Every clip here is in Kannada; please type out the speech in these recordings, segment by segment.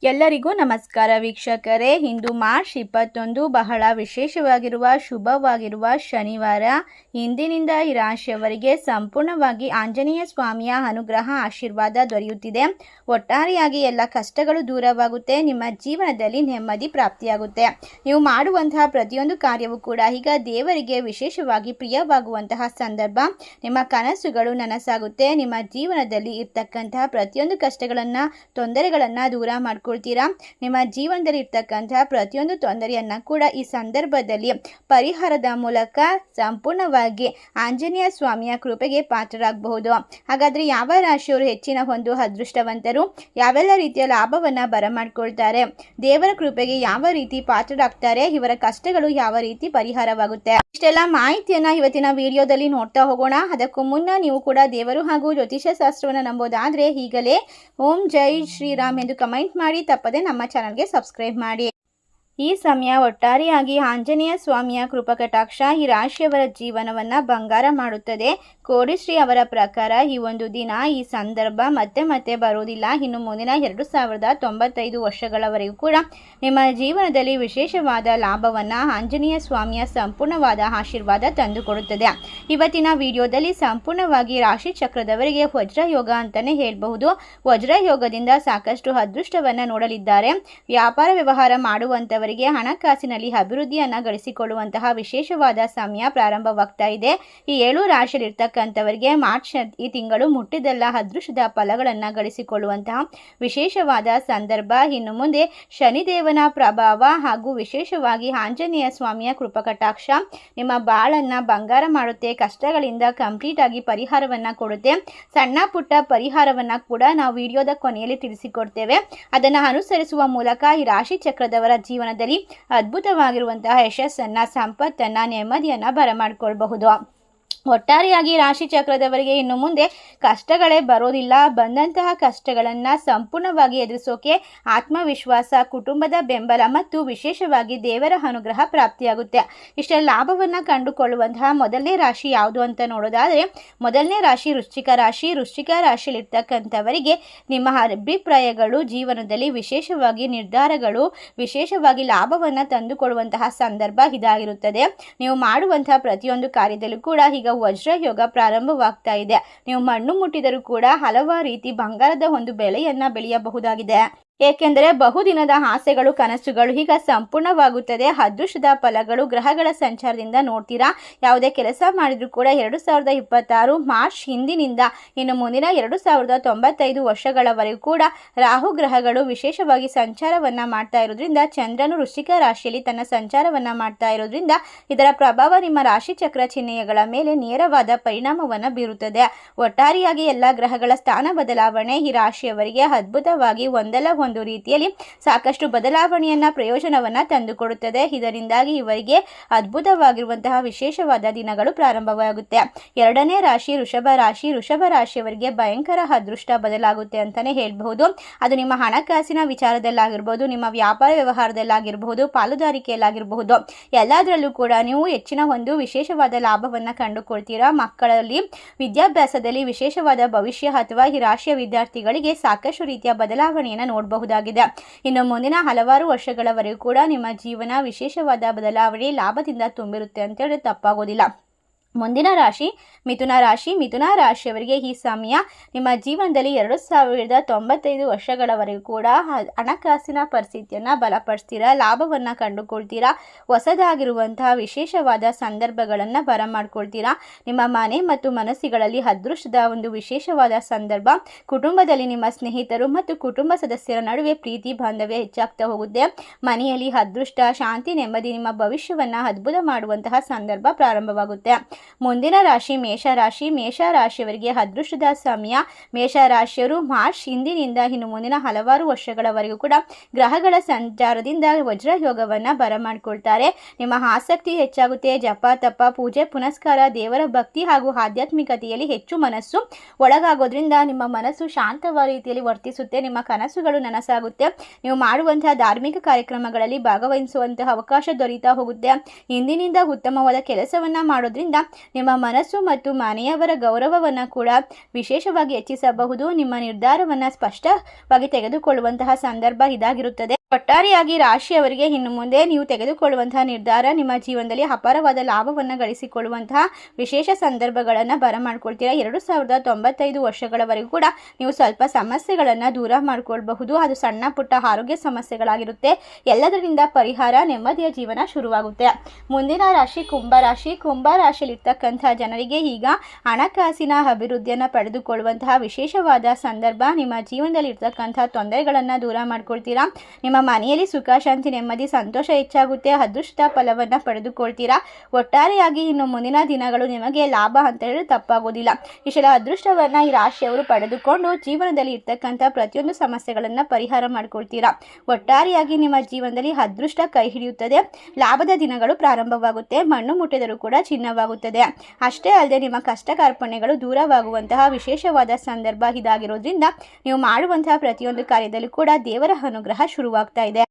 ಎಲ್ಲರಿಗೂ ನಮಸ್ಕಾರ ವೀಕ್ಷಕರೇ. ಇಂದು ಮಾರ್ಚ್ 21 ಬಹಳ ವಿಶೇಷವಾಗಿರುವ ಶುಭವಾಗಿರುವ ಶನಿವಾರ. ಇಂದಿನಿಂದ ಈ ರಾಶಿಯವರಿಗೆ ಸಂಪೂರ್ಣವಾಗಿ ಆಂಜನೇಯ ಸ್ವಾಮಿಯ ಅನುಗ್ರಹ ಆಶೀರ್ವಾದ ದೊರೆಯುತ್ತಿದೆ. ಒಟ್ಟಾರೆಯಾಗಿ ಎಲ್ಲ ಕಷ್ಟಗಳು ದೂರವಾಗುತ್ತೆ. ನಿಮ್ಮ ಜೀವನದಲ್ಲಿ ನೆಮ್ಮದಿ ಪ್ರಾಪ್ತಿಯಾಗುತ್ತೆ. ನೀವು ಮಾಡುವಂತಹ ಪ್ರತಿಯೊಂದು ಕಾರ್ಯವೂ ಕೂಡ ಈಗ ದೇವರಿಗೆ ವಿಶೇಷವಾಗಿ ಪ್ರಿಯವಾಗುವಂತಹ ಸಂದರ್ಭ. ನಿಮ್ಮ ಕನಸುಗಳು ನನಸಾಗುತ್ತೆ. ನಿಮ್ಮ ಜೀವನದಲ್ಲಿ ಇರ್ತಕ್ಕಂತಹ ಪ್ರತಿಯೊಂದು ಕಷ್ಟಗಳನ್ನು ತೊಂದರೆಗಳನ್ನು ದೂರ ಮಾಡ್ಕೊಳ್ತೀರಾ. ನಿಮ್ಮ ಜೀವನದಲ್ಲಿ ಇರ್ತಕ್ಕಂತಹ ಪ್ರತಿಯೊಂದು ತೊಂದರೆಯನ್ನ ಕೂಡ ಈ ಸಂದರ್ಭದಲ್ಲಿ ಪರಿಹಾರದ ಮೂಲಕ ಸಂಪೂರ್ಣವಾಗಿ ಆಂಜನೇಯ ಸ್ವಾಮಿಯ ಕೃಪೆಗೆ ಪಾತ್ರರಾಗಬಹುದು. ಹಾಗಾದ್ರೆ ಯಾವ ರಾಶಿಯವರು ಹೆಚ್ಚಿನ ಒಂದು ಅದೃಷ್ಟವಂತರು, ಯಾವೆಲ್ಲ ರೀತಿಯ ಲಾಭವನ್ನ ಬರಮಾಡ್ಕೊಳ್ತಾರೆ, ದೇವರ ಕೃಪೆಗೆ ಯಾವ ರೀತಿ ಪಾತ್ರರಾಗ್ತಾರೆ, ಇವರ ಕಷ್ಟಗಳು ಯಾವ ರೀತಿ ಪರಿಹಾರವಾಗುತ್ತೆ, ಇಷ್ಟೆಲ್ಲ ಮಾಹಿತಿಯನ್ನ ಇವತ್ತಿನ ವಿಡಿಯೋದಲ್ಲಿ ನೋಡ್ತಾ ಹೋಗೋಣ. ಅದಕ್ಕೂ ಮುನ್ನ ನೀವು ಕೂಡ ದೇವರು ಹಾಗೂ ಜ್ಯೋತಿಷ್ಯ ಶಾಸ್ತ್ರವನ್ನು ನಂಬೋದಾದ್ರೆ ಈಗಲೇ ಓಂ ಜೈ ಶ್ರೀರಾಮ್ ಎಂದು ಕಮೆಂಟ್ ಮಾಡಿ, ತಪ್ಪದೆ ನಮ್ಮ ಚಾನಲ್ಗೆ ಸಬ್ಸ್ಕ್ರೈಬ್ ಮಾಡಿ. ಈ ಸಮಯ ಒಟ್ಟಾರೆಯಾಗಿ ಆಂಜನೇಯ ಸ್ವಾಮಿಯ ಕೃಪಕಟಾಕ್ಷ ಈ ರಾಶಿಯವರ ಜೀವನವನ್ನ ಬಂಗಾರ ಮಾಡುತ್ತದೆ. ಕೋಡಿಶ್ರೀ ಅವರ ಪ್ರಕಾರ ಈ ಒಂದು ದಿನ, ಈ ಸಂದರ್ಭ ಮತ್ತೆ ಮತ್ತೆ ಬರುವುದಿಲ್ಲ. ಇನ್ನು ಮುಂದಿನ 2095 ವರ್ಷಗಳವರೆಗೂ ಕೂಡ ನಿಮ್ಮ ಜೀವನದಲ್ಲಿ ವಿಶೇಷವಾದ ಲಾಭವನ್ನ ಆಂಜನೇಯ ಸ್ವಾಮಿಯ ಸಂಪೂರ್ಣವಾದ ಆಶೀರ್ವಾದ ತಂದುಕೊಡುತ್ತದೆ. ಇವತ್ತಿನ ವಿಡಿಯೋದಲ್ಲಿ ಸಂಪೂರ್ಣವಾಗಿ ರಾಶಿ ಚಕ್ರದವರಿಗೆ ವಜ್ರಯೋಗ ಅಂತಾನೆ ಹೇಳಬಹುದು. ವಜ್ರಯೋಗದಿಂದ ಸಾಕಷ್ಟು ಅದೃಷ್ಟವನ್ನ ನೋಡಲಿದ್ದಾರೆ. ವ್ಯಾಪಾರ ವ್ಯವಹಾರ ಮಾಡುವಂತವರಿಗೆ ಹಣಕಾಸಿನಲ್ಲಿ ಅಭಿವೃದ್ಧಿಯನ್ನ ಗಳಿಸಿಕೊಳ್ಳುವಂತಹ ವಿಶೇಷವಾದ ಸಮಯ ಪ್ರಾರಂಭವಾಗ್ತಾ ಇದೆ. ಈ 7 ರಾಶಿಯಲ್ಲಿರ್ತಕ್ಕಂಥವರಿಗೆ ಮಾರ್ಚ್ ಈ ತಿಂಗಳು ಮುಟ್ಟಿದೆಲ್ಲ ಅದೃಷ್ಟದ ಫಲಗಳನ್ನ ಗಳಿಸಿಕೊಳ್ಳುವಂತಹ ವಿಶೇಷವಾದ ಸಂದರ್ಭ. ಇನ್ನು ಮುಂದೆ ಶನಿದೇವನ ಪ್ರಭಾವ ಹಾಗೂ ವಿಶೇಷವಾಗಿ ಆಂಜನೇಯ ಸ್ವಾಮಿಯ ಕೃಪಕಟಾಕ್ಷ ನಿಮ್ಮ ಬಾಳನ್ನ ಬಂಗಾರ ಮಾಡುತ್ತೆ. ಕಷ್ಟಗಳಿಂದ ಕಂಪ್ಲೀಟ್ ಆಗಿ ಪರಿಹಾರವನ್ನ ಕೊಡುತ್ತೆ. ಸಣ್ಣ ಪುಟ್ಟ ಪರಿಹಾರವನ್ನ ಕೂಡ ನಾವು ವಿಡಿಯೋದ ಕೊನೆಯಲ್ಲಿ ತಿಳಿಸಿಕೊಡ್ತೇವೆ. ಅದನ್ನು ಅನುಸರಿಸುವ ಮೂಲಕ ಈ ರಾಶಿ ಚಕ್ರದವರ ಜೀವನದಲ್ಲಿ ಅದ್ಭುತವಾಗಿರುವಂತಹ ಯಶಸ್ಸನ್ನ, ಸಂಪತ್ತನ್ನ, ನೆಮ್ಮದಿಯನ್ನ ಬರಮಾಡಿಕೊಳ್ಳಬಹುದು. ಒಟ್ಟಾರೆಯಾಗಿ ರಾಶಿ ಚಕ್ರದವರಿಗೆ ಇನ್ನು ಮುಂದೆ ಕಷ್ಟಗಳೇ ಬರೋದಿಲ್ಲ. ಬಂದಂತಹ ಕಷ್ಟಗಳನ್ನು ಸಂಪೂರ್ಣವಾಗಿ ಎದುರಿಸೋಕೆ ಆತ್ಮವಿಶ್ವಾಸ, ಕುಟುಂಬದ ಬೆಂಬಲ ಮತ್ತು ವಿಶೇಷವಾಗಿ ದೇವರ ಅನುಗ್ರಹ ಪ್ರಾಪ್ತಿಯಾಗುತ್ತೆ. ಇಷ್ಟೇ ಲಾಭವನ್ನು ಕಂಡುಕೊಳ್ಳುವಂತಹ ಮೊದಲನೇ ರಾಶಿ ಯಾವುದು ಅಂತ ನೋಡೋದಾದರೆ ಮೊದಲನೇ ರಾಶಿ ವೃಶ್ಚಿಕ ರಾಶಿ. ವೃಶ್ಚಿಕ ರಾಶಿಯಲ್ಲಿರ್ತಕ್ಕಂಥವರಿಗೆ ನಿಮ್ಮ ಅಭಿಪ್ರಾಯಗಳು ಜೀವನದಲ್ಲಿ ವಿಶೇಷವಾಗಿ ನಿರ್ಧಾರಗಳು, ವಿಶೇಷವಾಗಿ ಲಾಭವನ್ನು ತಂದುಕೊಡುವಂತಹ ಸಂದರ್ಭ ಇದಾಗಿರುತ್ತದೆ. ನೀವು ಮಾಡುವಂತಹ ಪ್ರತಿಯೊಂದು ಕಾರ್ಯದಲ್ಲೂ ಕೂಡ ಈಗ ವಜ್ರಯೋಗ ಪ್ರಾರಂಭವಾಗ್ತಾ ಇದೆ. ನೀವು ಮಣ್ಣು ಮುಟ್ಟಿದರೂ ಕೂಡ ಹಲವಾರು ರೀತಿ ಬಂಗಾರದ ಒಂದು ಬೆಳೆಯನ್ನ ಬೆಳೆಯಬಹುದಾಗಿದೆ. ಏಕೆಂದರೆ ಬಹುದಿನದ ಆಸೆಗಳು, ಕನಸುಗಳು ಈಗ ಸಂಪೂರ್ಣವಾಗುತ್ತದೆ. ಅದೃಷ್ಟದ ಫಲಗಳು ಗ್ರಹಗಳ ಸಂಚಾರದಿಂದ ನೋಡ್ತೀರಾ. ಯಾವುದೇ ಕೆಲಸ ಮಾಡಿದ್ರು ಕೂಡ 2026 ಮಾರ್ಚ್ ಹಿಂದಿನಿಂದ ಇನ್ನು ಮುಂದಿನ 2095 ವರ್ಷಗಳವರೆಗೂ ಕೂಡ ರಾಹು ಗ್ರಹಗಳು ವಿಶೇಷವಾಗಿ ಸಂಚಾರವನ್ನ ಮಾಡ್ತಾ ಇರೋದ್ರಿಂದ, ಚಂದ್ರನು ವೃಶ್ಚಿಕ ರಾಶಿಯಲ್ಲಿ ತನ್ನ ಸಂಚಾರವನ್ನ ಮಾಡ್ತಾ ಇರೋದ್ರಿಂದ ಇದರ ಪ್ರಭಾವ ನಿಮ್ಮ ರಾಶಿ ಚಕ್ರ ಚಿಹ್ನೆಗಳ ಮೇಲೆ ನೇರವಾದ ಪರಿಣಾಮವನ್ನು ಬೀರುತ್ತದೆ. ಒಟ್ಟಾರೆಯಾಗಿ ಎಲ್ಲ ಗ್ರಹಗಳ ಸ್ಥಾನ ಬದಲಾವಣೆ ಈ ರಾಶಿಯವರಿಗೆ ಅದ್ಭುತವಾಗಿ ಒಂದಲ್ಲ ಒಂದು ರೀತಿಯಲ್ಲಿ ಸಾಕಷ್ಟು ಬದಲಾವಣೆಯನ್ನ, ಪ್ರಯೋಜನವನ್ನ ತಂದುಕೊಡುತ್ತದೆ. ಇದರಿಂದಾಗಿ ಇವರಿಗೆ ಅದ್ಭುತವಾಗಿರುವಂತಹ ವಿಶೇಷವಾದ ದಿನಗಳು ಪ್ರಾರಂಭವಾಗುತ್ತೆ. ಎರಡನೇ ರಾಶಿ ವೃಷಭ ರಾಶಿ. ವೃಷಭ ರಾಶಿಯವರಿಗೆ ಭಯಂಕರ ಅದೃಷ್ಟ ಬದಲಾಗುತ್ತೆ ಅಂತಾನೆ ಹೇಳಬಹುದು. ಅದು ನಿಮ್ಮ ಹಣಕಾಸಿನ ವಿಚಾರದಲ್ಲಾಗಿರ್ಬೋದು, ನಿಮ್ಮ ವ್ಯಾಪಾರ ವ್ಯವಹಾರದಲ್ಲಾಗಿರಬಹುದು, ಪಾಲುದಾರಿಕೆಯಲ್ಲಾಗಿರಬಹುದು, ಎಲ್ಲದರಲ್ಲೂ ಕೂಡ ನೀವು ಹೆಚ್ಚಿನ ಒಂದು ವಿಶೇಷವಾದ ಲಾಭವನ್ನ ಕಂಡುಕೊಳ್ತೀರಾ. ಮಕ್ಕಳಲ್ಲಿ ವಿದ್ಯಾಭ್ಯಾಸದಲ್ಲಿ ವಿಶೇಷವಾದ ಭವಿಷ್ಯ ಅಥವಾ ಈ ರಾಶಿಯ ವಿದ್ಯಾರ್ಥಿಗಳಿಗೆ ಸಾಕಷ್ಟು ರೀತಿಯ ಬದಲಾವಣೆಯನ್ನು ನೋಡಬಹುದು. ಇನ್ನು ಮುಂದಿನ ಹಲವಾರು ವರ್ಷಗಳವರೆಗೂ ಕೂಡ ನಿಮ್ಮ ಜೀವನ ವಿಶೇಷವಾದ ಬದಲಾವಣೆ, ಲಾಭದಿಂದ ತುಂಬಿರುತ್ತೆ ಅಂತ ಹೇಳಿದ್ರೆ ತಪ್ಪಾಗೋದಿಲ್ಲ. ಮುಂದಿನ ರಾಶಿ ಮಿಥುನ ರಾಶಿ. ಮಿಥುನ ರಾಶಿಯವರಿಗೆ ಈ ಸಮಯ ನಿಮ್ಮ ಜೀವನದಲ್ಲಿ 2095 ವರ್ಷಗಳವರೆಗೂ ಕೂಡ ಹಣಕಾಸಿನ ಪರಿಸ್ಥಿತಿಯನ್ನು ಬಲಪಡಿಸ್ತೀರಾ, ಲಾಭವನ್ನು ಕಂಡುಕೊಳ್ತೀರಾ, ಹೊಸದಾಗಿರುವಂತಹ ವಿಶೇಷವಾದ ಸಂದರ್ಭಗಳನ್ನು ಬರಮಾಡ್ಕೊಳ್ತೀರಾ. ನಿಮ್ಮ ಮನೆ ಮತ್ತು ಮನಸ್ಸುಗಳಲ್ಲಿ ಅದೃಷ್ಟದ ಒಂದು ವಿಶೇಷವಾದ ಸಂದರ್ಭ. ಕುಟುಂಬದಲ್ಲಿ ನಿಮ್ಮ ಸ್ನೇಹಿತರು ಮತ್ತು ಕುಟುಂಬ ಸದಸ್ಯರ ನಡುವೆ ಪ್ರೀತಿ ಬಾಂಧವ್ಯ ಹೆಚ್ಚಾಗ್ತಾ ಹೋಗುತ್ತೆ. ಮನೆಯಲ್ಲಿ ಅದೃಷ್ಟ, ಶಾಂತಿ, ನೆಮ್ಮದಿ ನಿಮ್ಮ ಭವಿಷ್ಯವನ್ನು ಅದ್ಭುತ ಮಾಡುವಂತಹ ಸಂದರ್ಭ ಪ್ರಾರಂಭವಾಗುತ್ತೆ. ಮುಂದಿನ ರಾಶಿ ಮೇಷರಾಶಿ. ಮೇಷರಾಶಿಯವರಿಗೆ ಅದೃಷ್ಟದ ಸಮಯ. ಮೇಷರಾಶಿಯವರು ಮಾರ್ಚ್ ಹಿಂದಿನಿಂದ ಇನ್ನು ಮುಂದಿನ ಹಲವಾರು ವರ್ಷಗಳವರೆಗೂ ಕೂಡ ಗ್ರಹಗಳ ಸಂಚಾರದಿಂದ ವಜ್ರಯೋಗವನ್ನು ಬರಮಾಡಿಕೊಳ್ತಾರೆ. ನಿಮ್ಮ ಆಸಕ್ತಿ ಹೆಚ್ಚಾಗುತ್ತೆ. ಜಪ, ತಪ, ಪೂಜೆ, ಪುನಸ್ಕಾರ, ದೇವರ ಭಕ್ತಿ ಹಾಗೂ ಆಧ್ಯಾತ್ಮಿಕತೆಯಲ್ಲಿ ಹೆಚ್ಚು ಮನಸ್ಸು ಒಳಗಾಗೋದ್ರಿಂದ ನಿಮ್ಮ ಮನಸ್ಸು ಶಾಂತವಾದ ರೀತಿಯಲ್ಲಿ ವರ್ತಿಸುತ್ತೆ. ನಿಮ್ಮ ಕನಸುಗಳು ನನಸಾಗುತ್ತೆ. ನೀವು ಮಾಡುವಂತಹ ಧಾರ್ಮಿಕ ಕಾರ್ಯಕ್ರಮಗಳಲ್ಲಿ ಭಾಗವಹಿಸುವಂತಹ ಅವಕಾಶ ದೊರೀತಾ ಹೋಗುತ್ತೆ. ಇಂದಿನಿಂದ ಉತ್ತಮವಾದ ಕೆಲಸವನ್ನ ಮಾಡೋದ್ರಿಂದ ನಿಮ್ಮ ಮನಸ್ಸು ಮತ್ತು ಮನೆಯವರ ಗೌರವವನ್ನು ಕೂಡ ವಿಶೇಷವಾಗಿ ಹೆಚ್ಚಿಸಬಹುದು. ನಿಮ್ಮ ನಿರ್ಧಾರವನ್ನು ಸ್ಪಷ್ಟವಾಗಿ ತೆಗೆದುಕೊಳ್ಳುವಂತಹ ಸಂದರ್ಭ ಇದಾಗಿರುತ್ತದೆ. ಒಟ್ಟಾರೆಯಾಗಿ ರಾಶಿಯವರಿಗೆ ಇನ್ನು ಮುಂದೆ ನೀವು ತೆಗೆದುಕೊಳ್ಳುವಂತಹ ನಿರ್ಧಾರ ನಿಮ್ಮ ಜೀವನದಲ್ಲಿ ಅಪಾರವಾದ ಲಾಭವನ್ನು ಗಳಿಸಿಕೊಳ್ಳುವಂತಹ ವಿಶೇಷ ಸಂದರ್ಭಗಳನ್ನು ಬರಮಾಡ್ಕೊಳ್ತೀರಾ. 2095 ವರ್ಷಗಳವರೆಗೂ ಕೂಡ ನೀವು ಸ್ವಲ್ಪ ಸಮಸ್ಯೆಗಳನ್ನು ದೂರ ಮಾಡ್ಕೊಳ್ಬಹುದು. ಅದು ಸಣ್ಣ ಪುಟ್ಟ ಆರೋಗ್ಯ ಸಮಸ್ಯೆಗಳಾಗಿರುತ್ತೆ. ಎಲ್ಲದರಿಂದ ಪರಿಹಾರ, ನೆಮ್ಮದಿಯ ಜೀವನ ಶುರುವಾಗುತ್ತೆ. ಮುಂದಿನ ರಾಶಿ ಕುಂಭರಾಶಿ. ಕುಂಭರಾಶಿಯಲ್ಲಿರ್ತಕ್ಕಂಥ ಜನರಿಗೆ ಈಗ ಹಣಕಾಸಿನ ಅಭಿವೃದ್ಧಿಯನ್ನು ಪಡೆದುಕೊಳ್ಳುವಂತಹ ವಿಶೇಷವಾದ ಸಂದರ್ಭ. ನಿಮ್ಮ ಜೀವನದಲ್ಲಿ ಇರ್ತಕ್ಕಂಥ ತೊಂದರೆಗಳನ್ನು ದೂರ ಮಾಡ್ಕೊಳ್ತೀರಾ. ನಿಮ್ಮ ಮನೆಯಲ್ಲಿ ಸುಖ, ಶಾಂತಿ, ನೆಮ್ಮದಿ, ಸಂತೋಷ ಹೆಚ್ಚಾಗುತ್ತೆ. ಅದೃಷ್ಟ ಫಲವನ್ನು ಪಡೆದುಕೊಳ್ತೀರಾ. ಒಟ್ಟಾರೆಯಾಗಿ ಇನ್ನು ಮುಂದಿನ ದಿನಗಳು ನಿಮಗೆ ಲಾಭ ಅಂತ ಹೇಳಿದ್ರೆ ತಪ್ಪಾಗೋದಿಲ್ಲ. ಇಷ್ಟೆಲ್ಲ ಅದೃಷ್ಟವನ್ನು ಈ ರಾಶಿಯವರು ಪಡೆದುಕೊಂಡು ಜೀವನದಲ್ಲಿ ಇರ್ತಕ್ಕಂಥ ಪ್ರತಿಯೊಂದು ಸಮಸ್ಯೆಗಳನ್ನು ಪರಿಹಾರ ಮಾಡ್ಕೊಳ್ತೀರಾ. ಒಟ್ಟಾರೆಯಾಗಿ ನಿಮ್ಮ ಜೀವನದಲ್ಲಿ ಅದೃಷ್ಟ ಕೈ ಹಿಡಿಯುತ್ತದೆ. ಲಾಭದ ದಿನಗಳು ಪ್ರಾರಂಭವಾಗುತ್ತೆ. ಮಣ್ಣು ಮುಟ್ಟಿದರೂ ಕೂಡ ಚಿನ್ನವಾಗುತ್ತದೆ. ಅಷ್ಟೇ ಅಲ್ಲದೆ ನಿಮ್ಮ ಕಷ್ಟ ಕಾರ್ಪಣ್ಯಗಳು ದೂರವಾಗುವಂತಹ ವಿಶೇಷವಾದ ಸಂದರ್ಭ ಇದಾಗಿರೋದ್ರಿಂದ ನೀವು ಮಾಡುವಂತಹ ಪ್ರತಿಯೊಂದು ಕಾರ್ಯದಲ್ಲೂ ಕೂಡ ದೇವರ ಅನುಗ್ರಹ ಶುರುವಾಗ್ತಾ ಇದೆ.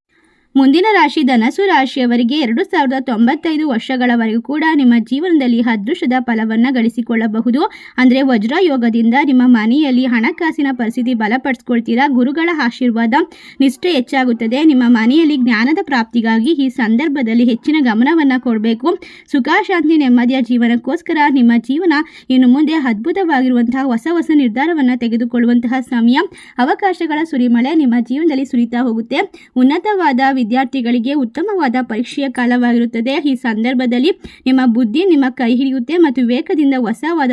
ಮುಂದಿನ ರಾಶಿ ಧನಸ್ಸು ರಾಶಿಯವರಿಗೆ 2095 ವರ್ಷಗಳವರೆಗೂ ಕೂಡ ನಿಮ್ಮ ಜೀವನದಲ್ಲಿ ಅದೃಷ್ಟದ ಫಲವನ್ನು ಗಳಿಸಿಕೊಳ್ಳಬಹುದು. ಅಂದರೆ ವಜ್ರ ಯೋಗದಿಂದ ನಿಮ್ಮ ಮನೆಯಲ್ಲಿ ಹಣಕಾಸಿನ ಪರಿಸ್ಥಿತಿ ಬಲಪಡಿಸ್ಕೊಳ್ತೀರಾ. ಗುರುಗಳ ಆಶೀರ್ವಾದ, ನಿಷ್ಠೆ ಹೆಚ್ಚಾಗುತ್ತದೆ. ನಿಮ್ಮ ಮನೆಯಲ್ಲಿ ಜ್ಞಾನದ ಪ್ರಾಪ್ತಿಗಾಗಿ ಈ ಸಂದರ್ಭದಲ್ಲಿ ಹೆಚ್ಚಿನ ಗಮನವನ್ನು ಕೊಡಬೇಕು. ಸುಖ, ಶಾಂತಿ, ನೆಮ್ಮದಿಯ ಜೀವನಕ್ಕೋಸ್ಕರ ನಿಮ್ಮ ಜೀವನ ಇನ್ನು ಮುಂದೆ ಅದ್ಭುತವಾಗಿರುವಂತಹ ಹೊಸ ನಿರ್ಧಾರವನ್ನು ತೆಗೆದುಕೊಳ್ಳುವಂತಹ ಸಮಯ. ಅವಕಾಶಗಳ ಸುರಿಮಳೆ ನಿಮ್ಮ ಜೀವನದಲ್ಲಿ ಸುರಿತಾ ಹೋಗುತ್ತೆ. ಉನ್ನತವಾದ ವಿದ್ಯಾರ್ಥಿಗಳಿಗೆ ಉತ್ತಮವಾದ ಪರೀಕ್ಷೆಯ ಕಾಲವಾಗಿರುತ್ತದೆ. ಈ ಸಂದರ್ಭದಲ್ಲಿ ನಿಮ್ಮ ಬುದ್ಧಿ ನಿಮ್ಮ ಕೈ ಹಿಡಿಯುತ್ತೆ ಮತ್ತು ವಿವೇಕದಿಂದ ಹೊಸವಾದ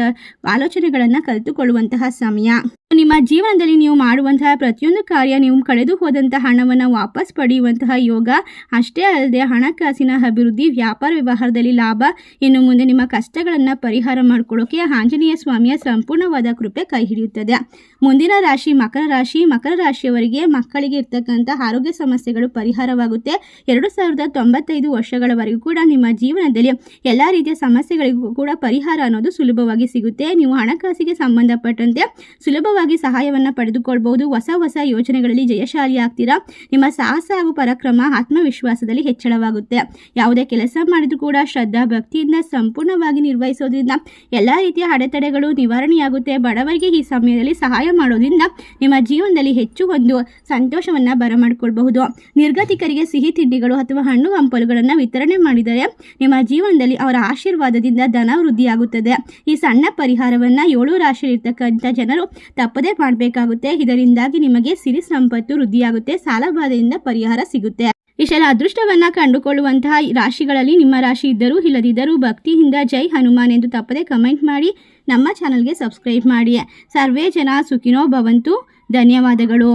ಆಲೋಚನೆಗಳನ್ನು ಕಲಿತುಕೊಳ್ಳುವಂತಹ ಸಮಯ. ನಿಮ್ಮ ಜೀವನದಲ್ಲಿ ನೀವು ಮಾಡುವಂತಹ ಪ್ರತಿಯೊಂದು ಕಾರ್ಯ ನೀವು ಕಳೆದು ಹೋದಂತಹ ಹಣವನ್ನು ವಾಪಸ್ ಪಡೆಯುವಂತಹ ಯೋಗ. ಅಷ್ಟೇ ಅಲ್ಲದೆ ಹಣಕಾಸಿನ ಅಭಿವೃದ್ಧಿ, ವ್ಯಾಪಾರ ವ್ಯವಹಾರದಲ್ಲಿ ಲಾಭ. ಇನ್ನು ಮುಂದೆ ನಿಮ್ಮ ಕಷ್ಟಗಳನ್ನು ಪರಿಹಾರ ಮಾಡಿಕೊಳ್ಳೋಕೆ ಆಂಜನೇಯ ಸ್ವಾಮಿಯ ಸಂಪೂರ್ಣವಾದ ಕೃಪೆ ಕೈ ಹಿಡಿಯುತ್ತದೆ. ಮುಂದಿನ ರಾಶಿ ಮಕರ ರಾಶಿ. ಮಕರ ರಾಶಿಯವರಿಗೆ ಮಕ್ಕಳಿಗೆ ಇರ್ತಕ್ಕಂಥ ಆರೋಗ್ಯ ಸಮಸ್ಯೆಗಳು ಪರಿಹಾರವಾಗುತ್ತೆ. 2095 ವರ್ಷಗಳವರೆಗೂ ಕೂಡ ನಿಮ್ಮ ಜೀವನದಲ್ಲಿ ಎಲ್ಲ ರೀತಿಯ ಸಮಸ್ಯೆಗಳಿಗೂ ಕೂಡ ಪರಿಹಾರ ಅನ್ನೋದು ಸುಲಭವಾಗಿ ಸಿಗುತ್ತೆ. ನೀವು ಹಣಕಾಸಿಗೆ ಸಂಬಂಧಪಟ್ಟಂತೆ ಸುಲಭವಾಗಿ ಸಹಾಯವನ್ನು ಪಡೆದುಕೊಳ್ಳಬಹುದು. ಹೊಸ ಯೋಜನೆಗಳಲ್ಲಿ ಜಯಶಾಲಿ ಆಗ್ತೀರಾ. ನಿಮ್ಮ ಸಾಹಸ ಹಾಗೂ ಪರಾಕ್ರಮ, ಆತ್ಮವಿಶ್ವಾಸದಲ್ಲಿ ಹೆಚ್ಚಳವಾಗುತ್ತೆ. ಯಾವುದೇ ಕೆಲಸ ಮಾಡಿದ್ರೂ ಕೂಡ ಶ್ರದ್ಧಾ ಭಕ್ತಿಯಿಂದ ಸಂಪೂರ್ಣವಾಗಿ ನಿರ್ವಹಿಸೋದ್ರಿಂದ ಎಲ್ಲ ರೀತಿಯ ಅಡೆತಡೆಗಳು ನಿವಾರಣೆಯಾಗುತ್ತೆ. ಬಡವರಿಗೆ ಈ ಸಮಯದಲ್ಲಿ ಸಹಾಯ ಮಾಡೋದ್ರಿಂದ ನಿಮ್ಮ ಜೀವನದಲ್ಲಿ ಹೆಚ್ಚು ಒಂದು ಸಂತೋಷವನ್ನು ಬರಮಾಡಿಕೊಳ್ಳಬಹುದು. ನಿರ್ಗತಿಕರಿಗೆ ಸಿಹಿ ತಿಂಡಿಗಳು ಅಥವಾ ಹಣ್ಣು ಹಂಪಲುಗಳನ್ನು ವಿತರಣೆ ಮಾಡಿದರೆ ನಿಮ್ಮ ಜೀವನದಲ್ಲಿ ಅವರ ಆಶೀರ್ವಾದದಿಂದ ಧನ ವೃದ್ಧಿಯಾಗುತ್ತದೆ. ಈ ಸಣ್ಣ ಪರಿಹಾರವನ್ನು 7 ರಾಶಿಯಲ್ಲಿರ್ತಕ್ಕಂಥ ಜನರು ತಪ್ಪದೇ ಮಾಡಬೇಕಾಗುತ್ತೆ. ಇದರಿಂದಾಗಿ ನಿಮಗೆ ಸಿರಿ ಸಂಪತ್ತು ವೃದ್ಧಿಯಾಗುತ್ತೆ. ಸಾಲಬಾಧೆಯಿಂದ ಪರಿಹಾರ ಸಿಗುತ್ತೆ. ಇಷ್ಟೆಲ್ಲ ಅದೃಷ್ಟವನ್ನು ಕಂಡುಕೊಳ್ಳುವಂತಹ ರಾಶಿಗಳಲ್ಲಿ ನಿಮ್ಮ ರಾಶಿ ಇದ್ದರೂ ಇಲ್ಲದಿದ್ದರೂ ಭಕ್ತಿಯಿಂದ ಜೈ ಹನುಮಾನ್ ಎಂದು ತಪ್ಪದೇ ಕಮೆಂಟ್ ಮಾಡಿ. ನಮ್ಮ ಚಾನಲ್ಗೆ ಸಬ್ಸ್ಕ್ರೈಬ್ ಮಾಡಿ. ಸರ್ವೇ ಜನ ಸುಖಿನೋ ಭವಂತು. ಧನ್ಯವಾದಗಳು.